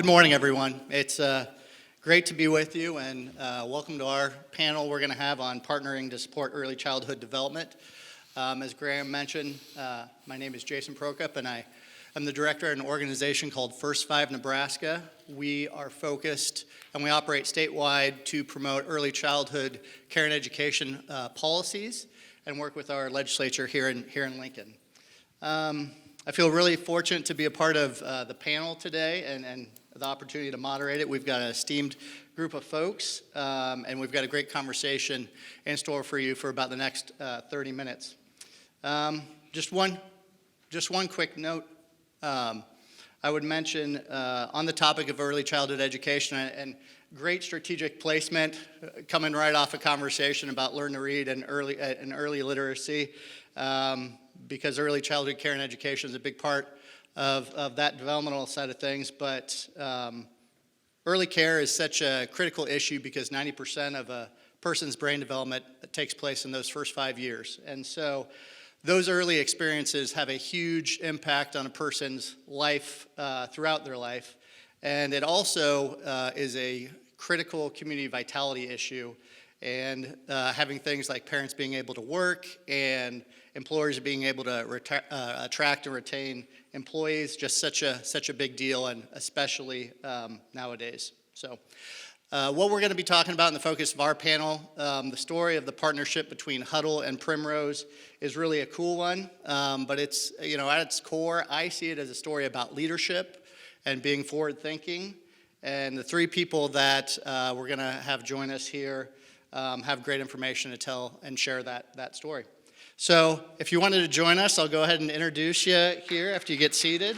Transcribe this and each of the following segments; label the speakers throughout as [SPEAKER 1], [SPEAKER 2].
[SPEAKER 1] Good morning, everyone. It's great to be with you, and welcome to our panel we're going to have on partnering to support early childhood development. As Graham mentioned, my name is Jason Prokop, and I am the director of an organization called First 5 Nebraska. We are focused, and we operate statewide to promote early childhood care and education policies and work with our legislature here in Lincoln. I feel really fortunate to be a part of the panel today and the opportunity to moderate it. We've got an esteemed group of folks, and we've got a great conversation in store for you for about the next 30 minutes. Just one quick note. I would mention on the topic of early childhood education and great strategic placement coming right off a conversation about learn to read and early literacy, because early childhood care and education is a big part of that developmental side of things, but early care is such a critical issue because 90% of a person's brain development takes place in those first 5 years. And so those early experiences have a huge impact on a person's life throughout their life. And it also is a critical community vitality issue. And having things like parents being able to work and employers being able to attract and retain employees, just such a big deal, and especially nowadays. So what we're going to be talking about in the focus of our panel, the story of the partnership between Hudl and Primrose is really a cool one, but it's, at its core, I see it as a story about leadership and being forward-thinking. And the three people that we're going to have join us here have great information to tell and share that story. So if you wanted to join us, I'll go ahead and introduce you here after you get seated.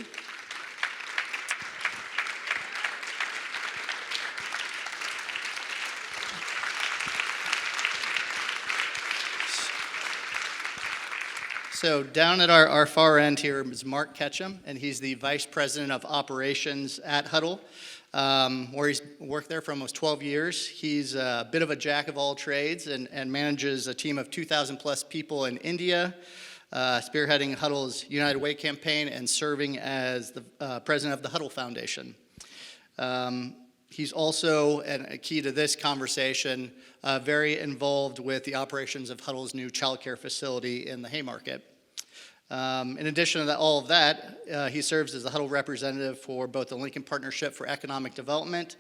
[SPEAKER 1] So down at our far end here is Mark Ketcham, and he's the Vice President of Operations at Hudl, where he's worked there for almost 12 years. He's a bit of a jack of all trades and manages a team of 2,000 plus people in India, spearheading Hudl's United Way campaign and serving as the president of the Hudl Foundation. He's also, and a key to this conversation, very involved with the operations of Hudl's new child care facility in the Haymarket. In addition to all of that, he serves as the Hudl representative for both the Lincoln Partnership for Economic Development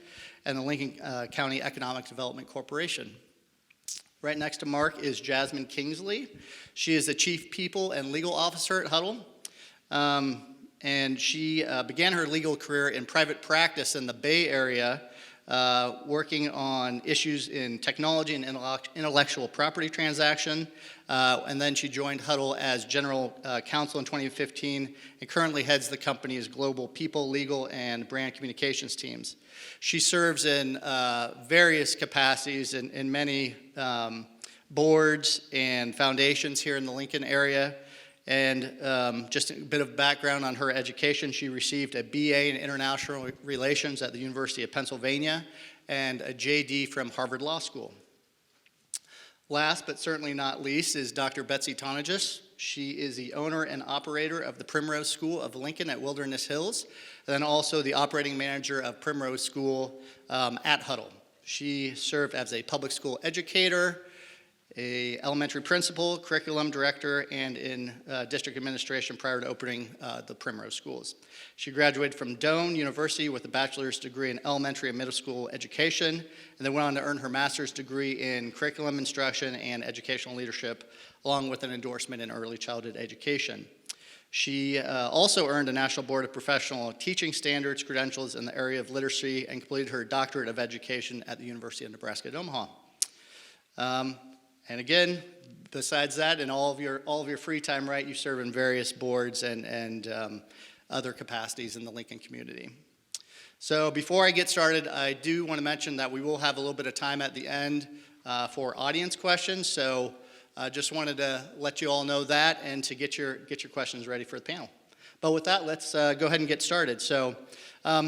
[SPEAKER 1] and the Lincoln County Economic Development Corporation. Right next to Mark is Jasmine Kingsley. She is the Chief People and Legal Officer at Hudl, and she began her legal career in private practice in the Bay Area, working on issues in technology and intellectual property transaction. And then she joined Hudl as general counsel in 2015 and currently heads the company's global people, legal, and brand communications teams. She serves in various capacities in many boards and foundations here in the Lincoln area. And just a bit of background on her education, she received a BA in International Relations at the University of Pennsylvania and a JD from Harvard Law School. Last but certainly not least is Dr. Betsy Tonniges. She is the owner and operator of the Primrose School of Lincoln at Wilderness Hills, and then also the operating manager of Primrose School at Hudl. She served as a public school educator, a elementary principal, curriculum director, and in district administration prior to opening the Primrose schools. She graduated from Doane University with a bachelor's degree in elementary and middle school education, and then went on to earn her master's degree in curriculum instruction and educational leadership, along with an endorsement in early childhood education. She also earned a National Board of Professional Teaching Standards credentials in the area of literacy and completed her doctorate of education at the University of Nebraska at Omaha. And again, besides that, in all of your free time, right, you serve in various boards and other capacities in the Lincoln community. So before I get started, I do want to mention that we will have a little bit of time at the end for audience questions. So I just wanted to let you all know that and to get your questions ready for the panel. But with that, let's go ahead and get started. So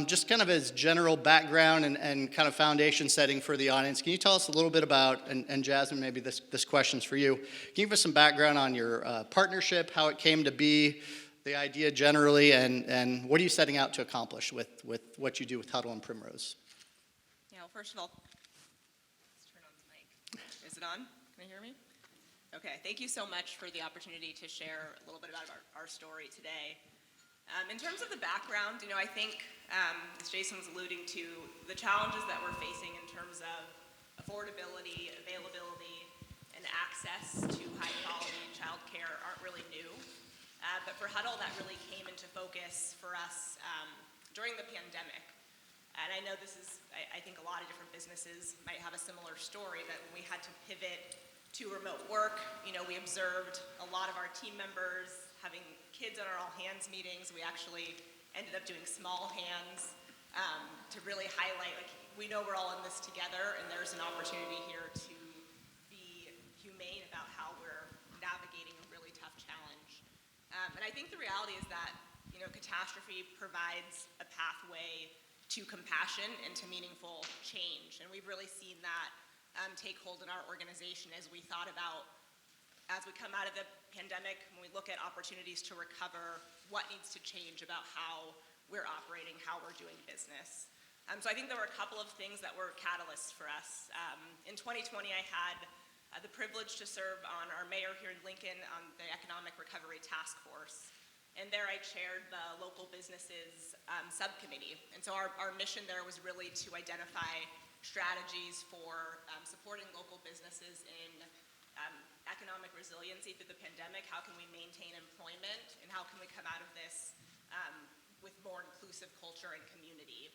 [SPEAKER 1] just kind of as general background and kind of foundation setting for the audience, can you tell us a little bit about, and Jasmine, maybe this question's for you, can you give us some background on your partnership, how it came to be, the idea generally, and what are you setting out to accomplish with what you do with Hudl and Primrose?
[SPEAKER 2] Yeah, well, first of all, let's turn on the mic. Is it on? Can you hear me? Okay, thank you so much for the opportunity to share a little bit about our story today. In terms of the background, I think, as Jason was alluding to, the challenges that we're facing in terms of affordability, availability, and access to high-quality childcare aren't really new. But for Hudl, that really came into focus for us during the pandemic. And I know this is, I think a lot of different businesses might have a similar story, that when we had to pivot to remote work, we observed a lot of our team members having kids at our all-hands meetings. We actually ended up doing small hands to really highlight, we know we're all in this together, and there's an opportunity here to be humane about how we're navigating a really tough challenge. And I think the reality is that, catastrophe provides a pathway to compassion and to meaningful change. And we've really seen that take hold in our organization as we thought about, as we come out of the pandemic, when we look at opportunities to recover, what needs to change about how we're operating, how we're doing business. So I think there were a couple of things that were catalysts for us. In 2020, I had the privilege to serve on our mayor here in Lincoln on the Economic Recovery Task Force. And there I chaired the local businesses subcommittee. And so our mission there was really to identify strategies for supporting local businesses in economic resiliency through the pandemic. How can we maintain employment, and how can we come out of this with more inclusive culture and community?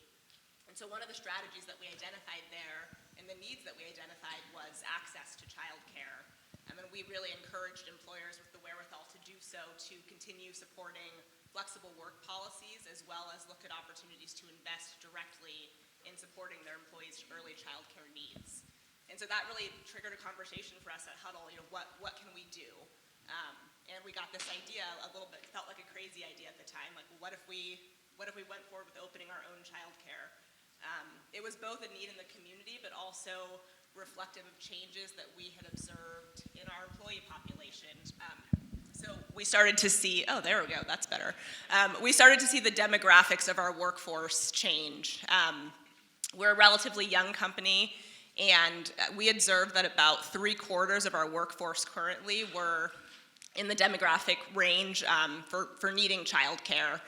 [SPEAKER 2] And so one of the strategies that we identified there and the needs that we identified was access to childcare. And we really encouraged employers with the wherewithal to do so to continue supporting flexible work policies, as well as look at opportunities to invest directly in supporting their employees' early childcare needs. And so that really triggered a conversation for us at Hudl. What can we do? And we got this idea a little bit, felt like a crazy idea at the time. What if we went forward with opening our own childcare? It was both a need in the community, but also reflective of changes that we had observed in our employee population. So we started to see, oh, there we go, that's better. We started to see the demographics of our workforce change. We're a relatively young company, and we observed that about 3/4 of our workforce currently were in the demographic range for needing childcare.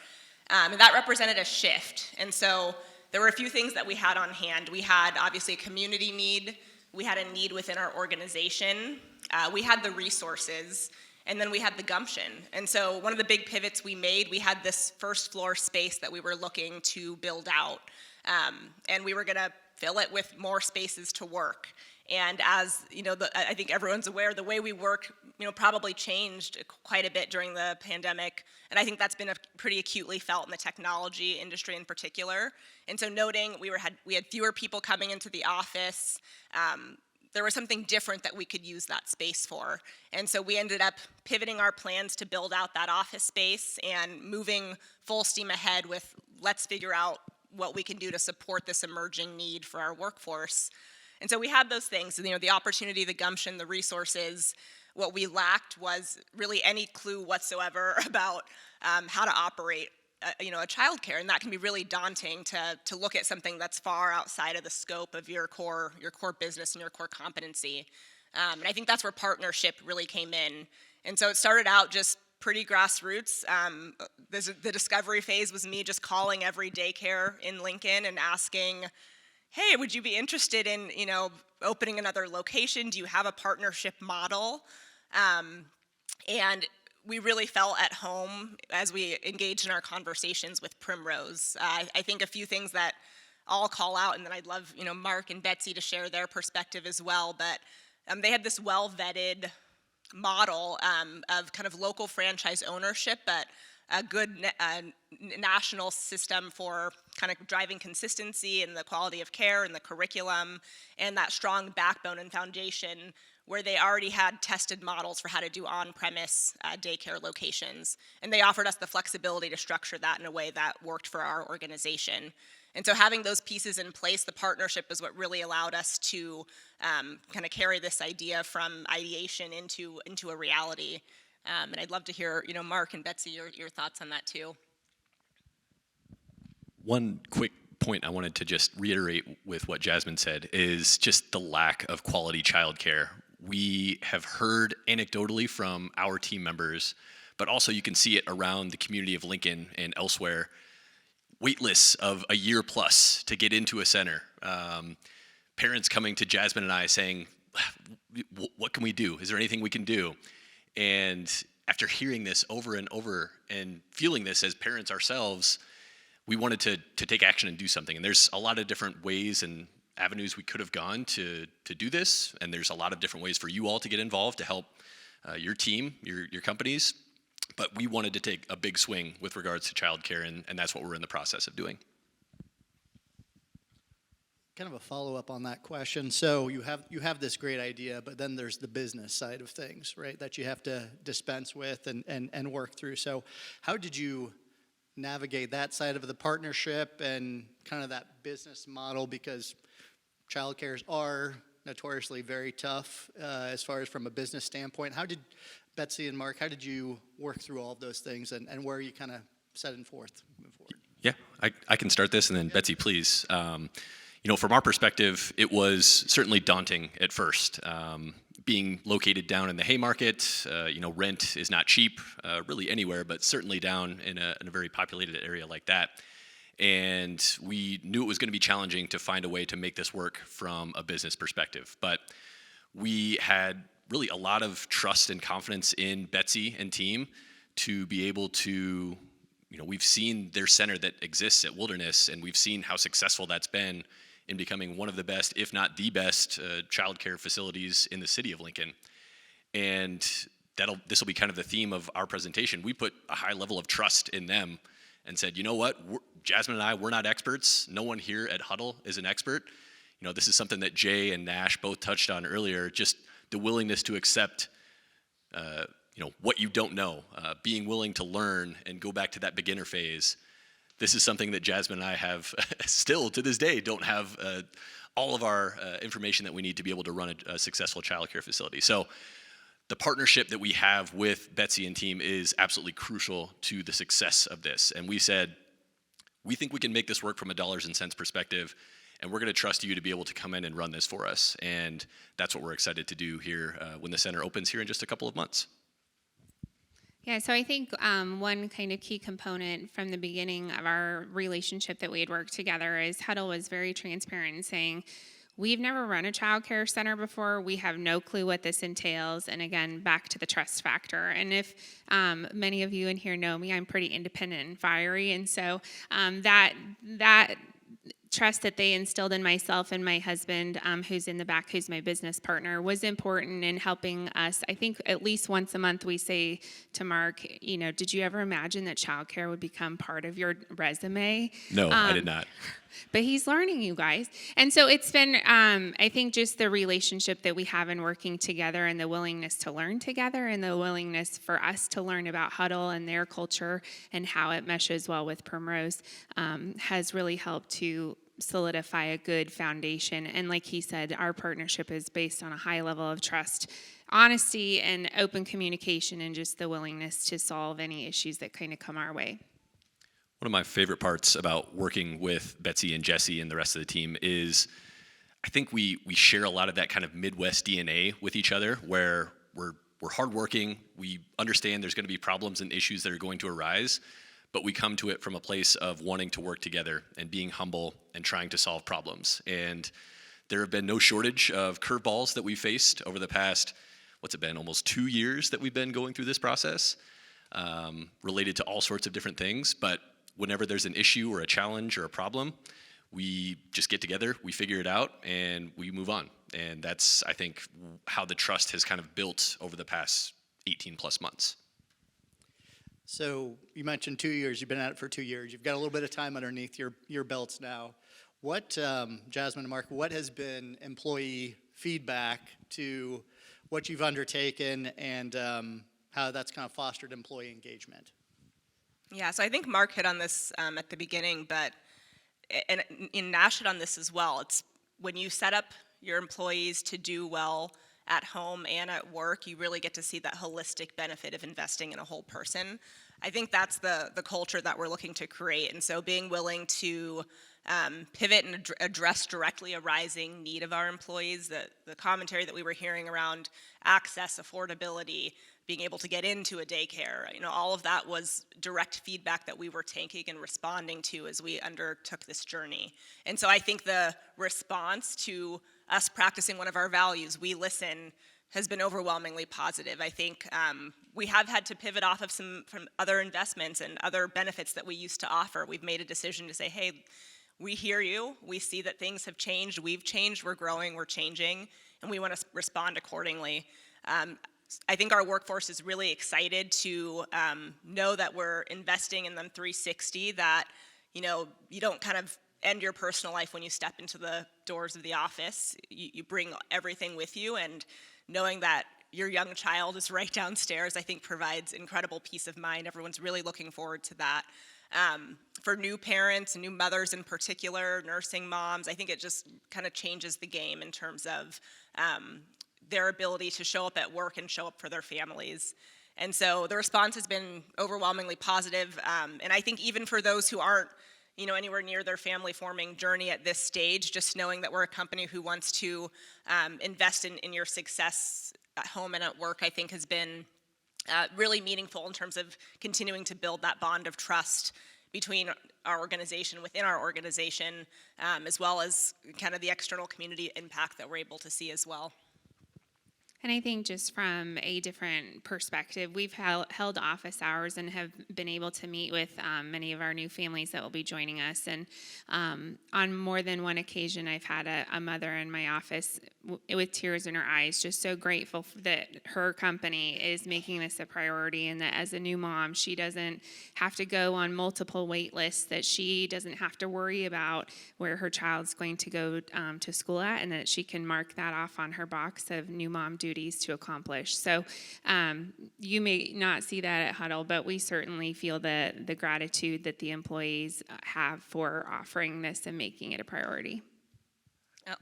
[SPEAKER 2] And that represented a shift. And so there were a few things that we had on hand. We had obviously a community need. We had a need within our organization. We had the resources, and then we had the gumption. And so one of the big pivots we made, we had this first floor space that we were looking to build out. And we were gonna fill it with more spaces to work. And as I think everyone's aware, the way we work, probably changed quite a bit during the pandemic. And I think that's been pretty acutely felt in the technology industry in particular. And so noting we had fewer people coming into the office, there was something different that we could use that space for. And so we ended up pivoting our plans to build out that office space and moving full steam ahead with, let's figure out what we can do to support this emerging need for our workforce. And so we had those things, the opportunity, the gumption, the resources. What we lacked was really any clue whatsoever about how to operate a childcare, and that can be really daunting to look at something that's far outside of the scope of your core business and your core competency. And I think that's where partnership really came in. And so it started out just pretty grassroots. The discovery phase was me just calling every daycare in Lincoln and asking, hey, would you be interested in opening another location? Do you have a partnership model? And we really felt at home as we engaged in our conversations with Primrose. I think a few things that I'll call out, and then I'd love Mark and Betsy to share their perspective as well, but they had this well-vetted model of kind of local franchise ownership, but a good national system for kind of driving consistency and the quality of care and the curriculum, and that strong backbone and foundation where they already had tested models for how to do on-premise daycare locations. And they offered us the flexibility to structure that in a way that worked for our organization. And so having those pieces in place, the partnership is what really allowed us to kind of carry this idea from ideation into a reality. And I'd love to hear, Mark and Betsy, your thoughts on that too.
[SPEAKER 3] One quick point I wanted to just reiterate with what Jasmine said is just the lack of quality childcare. We have heard anecdotally from our team members, but also you can see it around the community of Lincoln and elsewhere, wait lists of a year plus to get into a center. Parents coming to Jasmine and I saying, what can we do? Is there anything we can do? And after hearing this over and over and feeling this as parents ourselves, we wanted to take action and do something. And there's a lot of different ways and avenues we could have gone to do this. And there's a lot of different ways for you all to get involved to help your team, your companies. But we wanted to take a big swing with regards to childcare, and that's what we're in the process of doing.
[SPEAKER 1] Kind of a follow-up on that question. So you have this great idea, but then there's the business side of things, right, that you have to dispense with and work through. So how did you navigate that side of the partnership and kind of that business model? Because childcares are notoriously very tough as far as from a business standpoint. How did Betsy and Mark, how did you work through all of those things, and where are you kind of setting forth moving forward?
[SPEAKER 3] Yeah, I can start this, and then Betsy, please. From our perspective, it was certainly daunting at first. Being located down in the Haymarket, rent is not cheap, really anywhere, but certainly down in a very populated area like that. And we knew it was going to be challenging to find a way to make this work from a business perspective. But we had really a lot of trust and confidence in Betsy and team to be able to, we've seen their center that exists at Wilderness, and we've seen how successful that's been in becoming one of the best, if not the best, childcare facilities in the city of Lincoln. And this will be kind of the theme of our presentation. We put a high level of trust in them and said, you know what, Jasmine and I, we're not experts. No one here at Hudl is an expert. This is something that Jay and Nash both touched on earlier, just the willingness to accept what you don't know, being willing to learn and go back to that beginner phase. This is something that Jasmine and I have still to this day don't have all of our information that we need to be able to run a successful childcare facility. So the partnership that we have with Betsy and team is absolutely crucial to the success of this. And we said, we think we can make this work from a dollars and cents perspective, and we're going to trust you to be able to come in and run this for us. And that's what we're excited to do here when the center opens here in just a couple of months.
[SPEAKER 4] Yeah, so I think one kind of key component from the beginning of our relationship that we had worked together is Hudl was very transparent in saying, we've never run a child care center before. We have no clue what this entails. And again, back to the trust factor. And if many of you in here know me, I'm pretty independent and fiery. And so that trust that they instilled in myself and my husband, who's in the back, who's my business partner, was important in helping us. I think at least once a month we say to Mark, did you ever imagine that childcare would become part of your resume?
[SPEAKER 3] No, I did not.
[SPEAKER 4] But he's learning, you guys. And so it's been, I think, just the relationship that we have in working together and the willingness to learn together and the willingness for us to learn about Hudl and their culture and how it meshes well with Primrose has really helped to solidify a good foundation. And like he said, our partnership is based on a high level of trust, honesty, and open communication, and just the willingness to solve any issues that kind of come our way.
[SPEAKER 3] One of my favorite parts about working with Betsy and Jesse and the rest of the team is I think we share a lot of that kind of Midwest DNA with each other, where we're hardworking, we understand there's going to be problems and issues that are going to arise, but we come to it from a place of wanting to work together and being humble and trying to solve problems. And there have been no shortage of curveballs that we've faced over the past, almost 2 years that we've been going through this process, related to all sorts of different things. But whenever there's an issue or a challenge or a problem, we just get together, we figure it out, and we move on. And that's, I think, how the trust has kind of built over the past 18 plus months.
[SPEAKER 1] So you mentioned 2 years. You've been at it for 2 years. You've got a little bit of time underneath your belts now. What, Jasmine and Mark, what has been employee feedback to what you've undertaken and how that's kind of fostered employee engagement?
[SPEAKER 2] Yeah, so I think Mark hit on this at the beginning, and Nash hit on this as well. It's when you set up your employees to do well at home and at work, you really get to see that holistic benefit of investing in a whole person. I think that's the culture that we're looking to create. And so being willing to pivot and address directly a rising need of our employees, the commentary that we were hearing around access, affordability, being able to get into a daycare, all of that was direct feedback that we were taking and responding to as we undertook this journey. And so I think the response to us practicing one of our values, we listen, has been overwhelmingly positive. I think we have had to pivot off of from other investments and other benefits that we used to offer. We've made a decision to say, hey, we hear you, we see that things have changed, we've changed, we're growing, we're changing, and we want to respond accordingly. I think our workforce is really excited to know that we're investing in them 360, that you don't kind of end your personal life when you step into the doors of the office. You bring everything with you, and knowing that your young child is right downstairs, I think provides incredible peace of mind. Everyone's really looking forward to that. For new parents, new mothers in particular, nursing moms, I think it just kind of changes the game in terms of their ability to show up at work and show up for their families. And so the response has been overwhelmingly positive. And I think even for those who aren't anywhere near their family forming journey at this stage, just knowing that we're a company who wants to invest in your success at home and at work, I think has been really meaningful in terms of continuing to build that bond of trust between our organization, within our organization, as well as kind of the external community impact that we're able to see as well.
[SPEAKER 4] And I think just from a different perspective, we've held office hours and have been able to meet with many of our new families that will be joining us. And on more than one occasion, I've had a mother in my office with tears in her eyes, just so grateful that her company is making this a priority, and that as a new mom, she doesn't have to go on multiple wait lists, that she doesn't have to worry about where her child's going to go to school at, and that she can mark that off on her box of new mom duties to accomplish. So you may not see that at Hudl, but we certainly feel the gratitude that the employees have for offering this and making it a priority.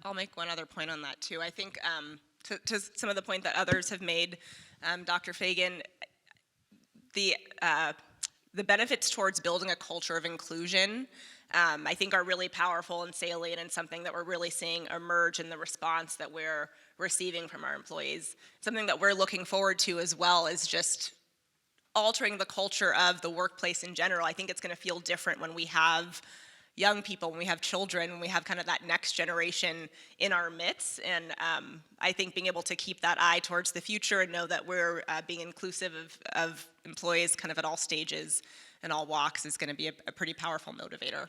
[SPEAKER 2] I'll make one other point on that too. I think to some of the point that others have made, Dr. Fagan, the benefits towards building a culture of inclusion, I think are really powerful and salient, and something that we're really seeing emerge in the response that we're receiving from our employees. Something that we're looking forward to as well is just altering the culture of the workplace in general. I think it's going to feel different when we have young people, when we have children, when we have kind of that next generation in our midst. And I think being able to keep that eye towards the future and know that we're being inclusive of employees kind of at all stages and all walks is going to be a pretty powerful motivator.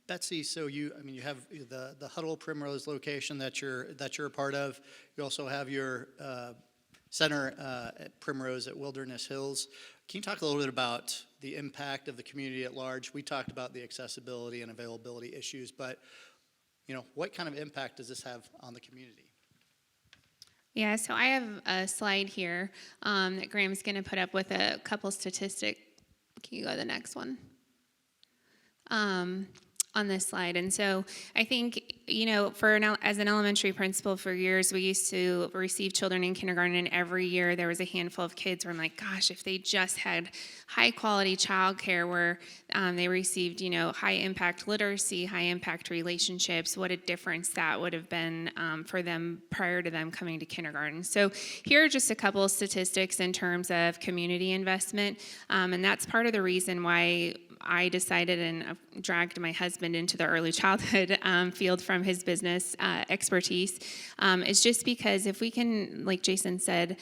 [SPEAKER 1] Betsy, so you have the Hudl Primrose location that you're a part of. You also have your center at Primrose at Wilderness Hills. Can you talk a little bit about the impact of the community at large? We talked about the accessibility and availability issues, but what kind of impact does this have on the community?
[SPEAKER 4] Yeah, so I have a slide here that Graham's going to put up with a couple statistics. Can you go to the next one? On this slide. And so I think, as an elementary principal for years, we used to receive children in kindergarten, and every year there was a handful of kids where I'm like, gosh, if they just had high quality childcare where they received, high impact literacy, high impact relationships, what a difference that would have been for them prior to them coming to kindergarten. So here are just a couple of statistics in terms of community investment, and that's part of the reason why I decided and dragged my husband into the early childhood field from his business expertise, is just because if we can, like Jason said,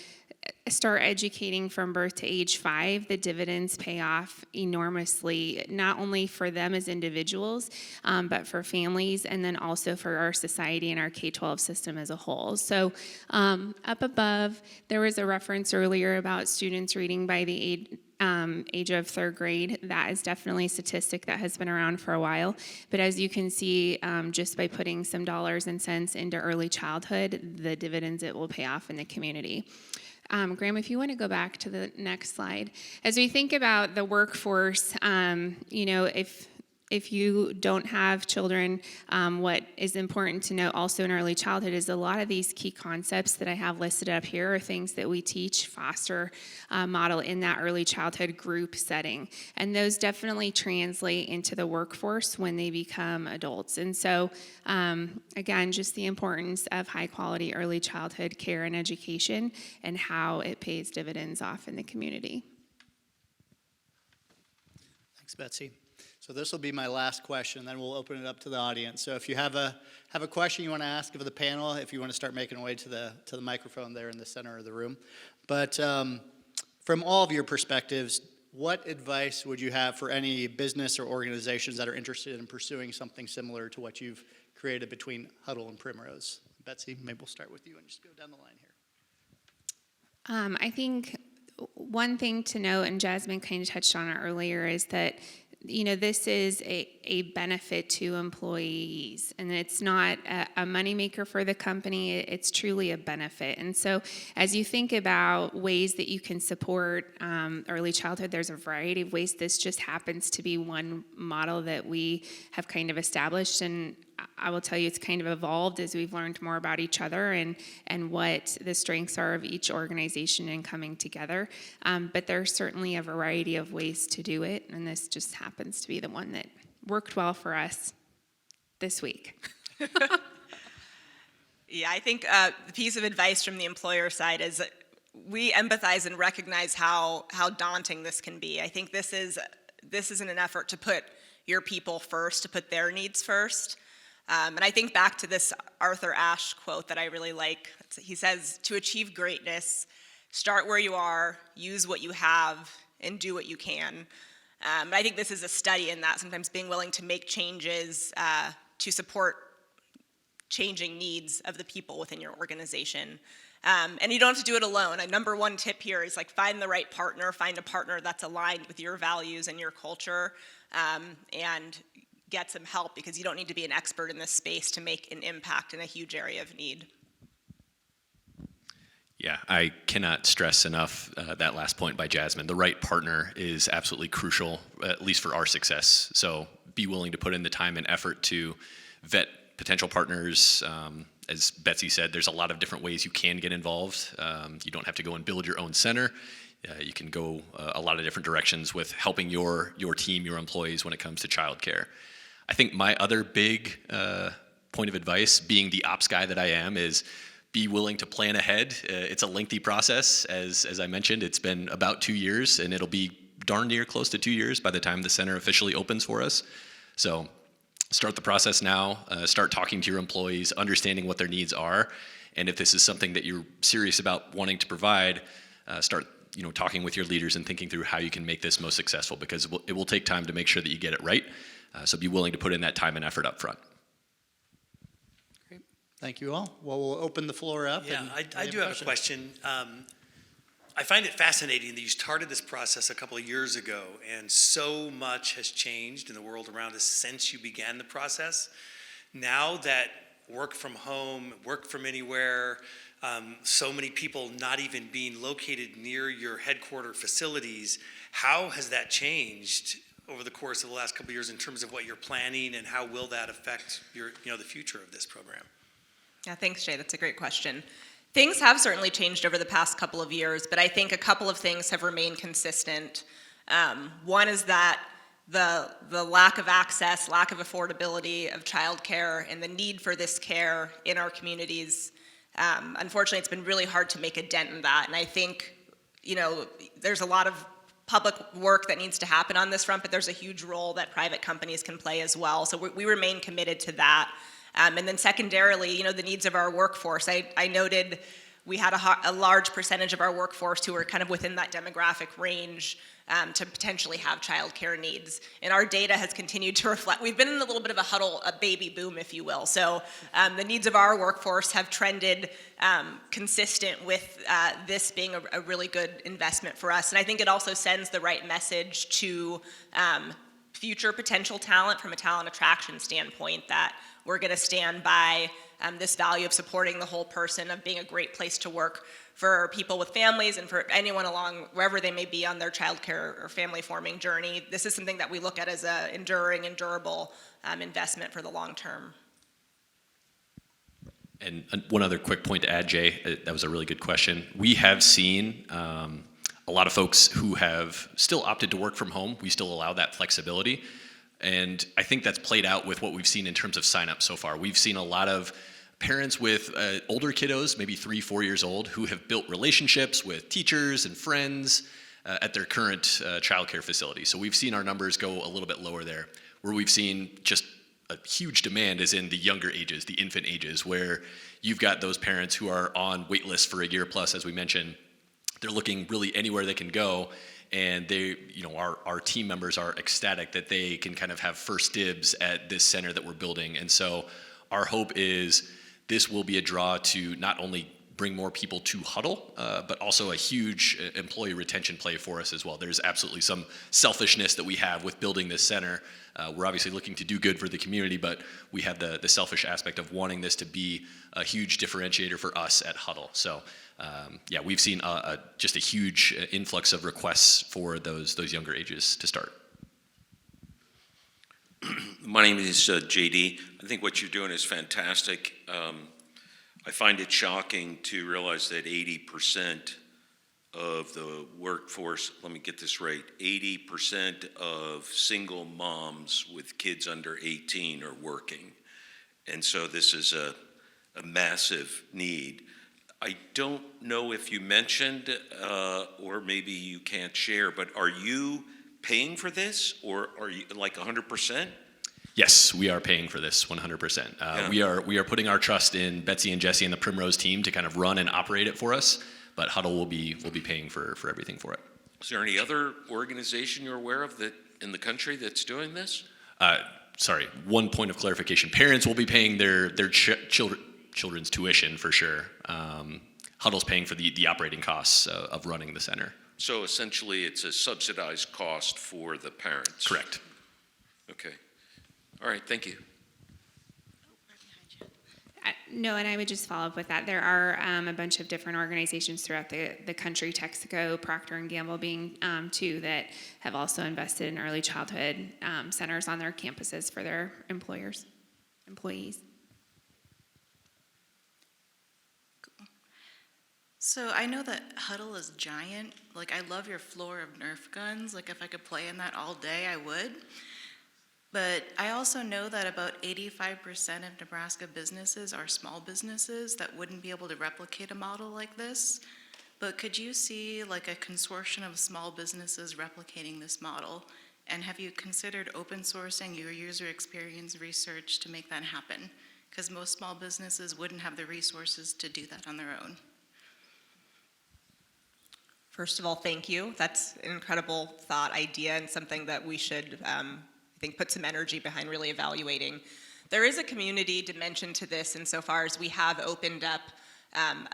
[SPEAKER 4] start educating from birth to age 5, the dividends pay off enormously, not only for them as individuals, but for families, and then also for our society and our K-12 system as a whole. So up above, there was a reference earlier about students reading by the age of 3rd grade. That is definitely a statistic that has been around for a while. But as you can see, just by putting some dollars and cents into early childhood, the dividends it will pay off in the community. Graham, if you want to go back to the next slide. As we think about the workforce, if if you don't have children, what is important to note also in early childhood is a lot of these key concepts that I have listed up here are things that we teach, foster, model in that early childhood group setting. And those definitely translate into the workforce when they become adults. And so, again, just the importance of high quality early childhood care and education and how it pays dividends off in the community.
[SPEAKER 1] Thanks, Betsy. So this will be my last question, then we'll open it up to the audience. So if you have a question you want to ask of the panel, if you want to start making your way to the microphone there in the center of the room. But from all of your perspectives, what advice would you have for any business or organizations that are interested in pursuing something similar to what you've created between Hudl and Primrose? Betsy, maybe we'll start with you and just go down the line here.
[SPEAKER 4] I think one thing to note, and Jasmine kind of touched on it earlier, is that this is a benefit to employees, and it's not a moneymaker for the company. It's truly a benefit. And so as you think about ways that you can support early childhood, there's a variety of ways. This just happens to be one model that we have kind of established, and I will tell you it's kind of evolved as we've learned more about each other and what the strengths are of each organization in coming together. But there's certainly a variety of ways to do it, and this just happens to be the one that worked well for us this week.
[SPEAKER 2] Yeah, I think the piece of advice from the employer side is that we empathize and recognize how daunting this can be. I think this is in an effort to put your people first, to put their needs first. And I think back to this Arthur Ashe quote that I really like. He says, "To achieve greatness, start where you are, use what you have, and do what you can." And I think this is a study in that, sometimes being willing to make changes to support changing needs of the people within your organization. And you don't have to do it alone. A number one tip here is find the right partner, find a partner that's aligned with your values and your culture, and get some help, because you don't need to be an expert in this space to make an impact in a huge area of need.
[SPEAKER 3] Yeah, I cannot stress enough that last point by Jasmine. The right partner is absolutely crucial, at least for our success. So be willing to put in the time and effort to vet potential partners. As Betsy said, there's a lot of different ways you can get involved. You don't have to go and build your own center. You can go a lot of different directions with helping your team, your employees when it comes to childcare. I think my other big point of advice, being the ops guy that I am, is be willing to plan ahead. It's a lengthy process. As I mentioned, it's been about 2 years, and it'll be darn near close to 2 years by the time the center officially opens for us. So start the process now, start talking to your employees, understanding what their needs are, and if this is something that you're serious about wanting to provide, start talking with your leaders and thinking through how you can make this most successful, because it will take time to make sure that you get it right. So be willing to put in that time and effort up front.
[SPEAKER 1] Great. Thank you all. Well, we'll open the floor up.
[SPEAKER 5] Yeah, I do have a question. I find it fascinating that you started this process a couple of years ago, and so much has changed in the world around us since you began the process. Now that work from home, work from anywhere, so many people not even being located near your headquarter facilities, how has that changed over the course of the last couple of years in terms of what you're planning, and how will that affect the future of this program?
[SPEAKER 2] Yeah, thanks, Jay. That's a great question. Things have certainly changed over the past couple of years, but I think a couple of things have remained consistent. One is that the lack of access, lack of affordability of childcare, and the need for this care in our communities. Unfortunately, it's been really hard to make a dent in that, and I think there's a lot of public work that needs to happen on this front, but there's a huge role that private companies can play as well. So we remain committed to that. And then secondarily, the needs of our workforce. I noted we had a large percentage of our workforce who are kind of within that demographic range to potentially have childcare needs. And our data has continued to reflect, we've been in a little bit of a baby boom, if you will. So the needs of our workforce have trended consistent with this being a really good investment for us. And I think it also sends the right message to future potential talent from a talent attraction standpoint, that we're going to stand by this value of supporting the whole person, of being a great place to work for people with families and for anyone along wherever they may be on their childcare or family forming journey. This is something that we look at as an enduring and durable investment for the long term.
[SPEAKER 3] And one other quick point to add, Jay, that was a really good question. We have seen a lot of folks who have still opted to work from home. We still allow that flexibility. And I think that's played out with what we've seen in terms of sign-up so far. We've seen a lot of parents with older kiddos, maybe 3-4 years old, who have built relationships with teachers and friends at their current childcare facility. So we've seen our numbers go a little bit lower there. Where we've seen just a huge demand is in the younger ages, the infant ages, where you've got those parents who are on wait lists for a year plus, as we mentioned. They're looking really anywhere they can go, and they, our team members are ecstatic that they can kind of have first dibs at this center that we're building. And so our hope is this will be a draw to not only bring more people to Hudl, but also a huge employee retention play for us as well. There's absolutely some selfishness that we have with building this center. We're obviously looking to do good for the community, but we have the selfish aspect of wanting this to be a huge differentiator for us at Hudl. So we've seen just a huge influx of requests for those younger ages to start.
[SPEAKER 6] My name is JD. I think what you're doing is fantastic. I find it shocking to realize that 80% of the workforce, let me get this right, 80% of single moms with kids under 18 are working. And so this is a massive need. I don't know if you mentioned, or maybe you can't share, but are you paying for this, or are you like 100%?
[SPEAKER 3] Yes, we are paying for this 100%. We are putting our trust in Betsy and Jesse and the Primrose team to kind of run and operate it for us, but Hudl will be paying for everything for it.
[SPEAKER 6] Is there any other organization you're aware of that in the country that's doing this?
[SPEAKER 3] Sorry, one point of clarification. Parents will be paying their children's tuition for sure. Hudl's paying for the operating costs of running the center.
[SPEAKER 6] So essentially it's a subsidized cost for the parents?
[SPEAKER 3] Correct.
[SPEAKER 6] Okay. All right, thank you.
[SPEAKER 4] No, and I would just follow up with that. There are a bunch of different organizations throughout the country, Texaco, Procter & Gamble being two, that have also invested in early childhood centers on their campuses for their employees.
[SPEAKER 7] So I know that Hudl is giant. Like, I love your floor of Nerf guns. Like, if I could play in that all day, I would. But I also know that about 85% of Nebraska businesses are small businesses that wouldn't be able to replicate a model like this. But could you see like a consortium of small businesses replicating this model? And have you considered open sourcing your user experience research to make that happen? Because most small businesses wouldn't have the resources to do that on their own.
[SPEAKER 2] First of all, thank you. That's an incredible thought, idea, and something that we should I think put some energy behind really evaluating. There is a community dimension to this insofar as we have opened up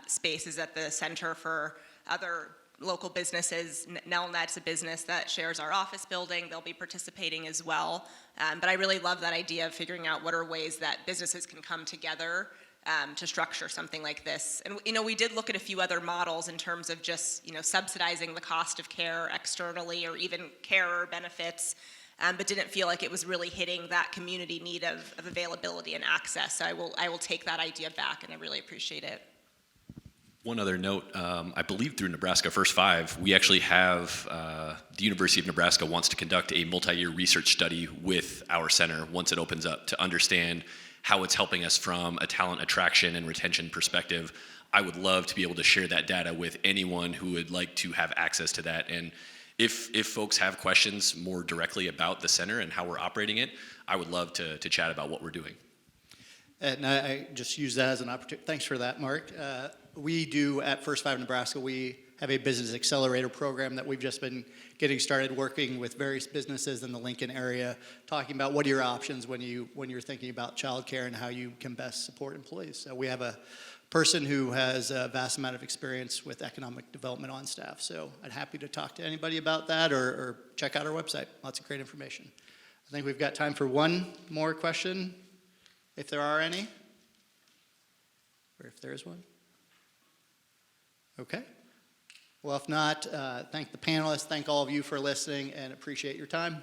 [SPEAKER 2] spaces at the center for other local businesses. Nelnet's a business that shares our office building. They'll be participating as well. But I really love that idea of figuring out what are ways that businesses can come together to structure something like this. And we did look at a few other models in terms of just subsidizing the cost of care externally, or even carer benefits. But didn't feel like it was really hitting that community need of availability and access. So I will take that idea back, and I really appreciate it.
[SPEAKER 3] One other note, I believe through Nebraska First Five, we actually have, the University of Nebraska wants to conduct a multi-year research study with our center once it opens up to understand how it's helping us from a talent attraction and retention perspective. I would love to be able to share that data with anyone who would like to have access to that. And if folks have questions more directly about the center and how we're operating it, I would love to chat about what we're doing.
[SPEAKER 1] And I just use that as an opportunity. Thanks for that, Mark. We do at First Five Nebraska, we have a business accelerator program that we've just been getting started working with various businesses in the Lincoln area, talking about what are your options when you're thinking about childcare and how you can best support employees. So we have a person who has a vast amount of experience with economic development on staff. So I'm happy to talk to anybody about that or check out our website. Lots of great information. think we've got time for one more question, if there are any, or if there is one. Okay. Well, if not, thank the panelists, thank all of you for listening, and appreciate your time.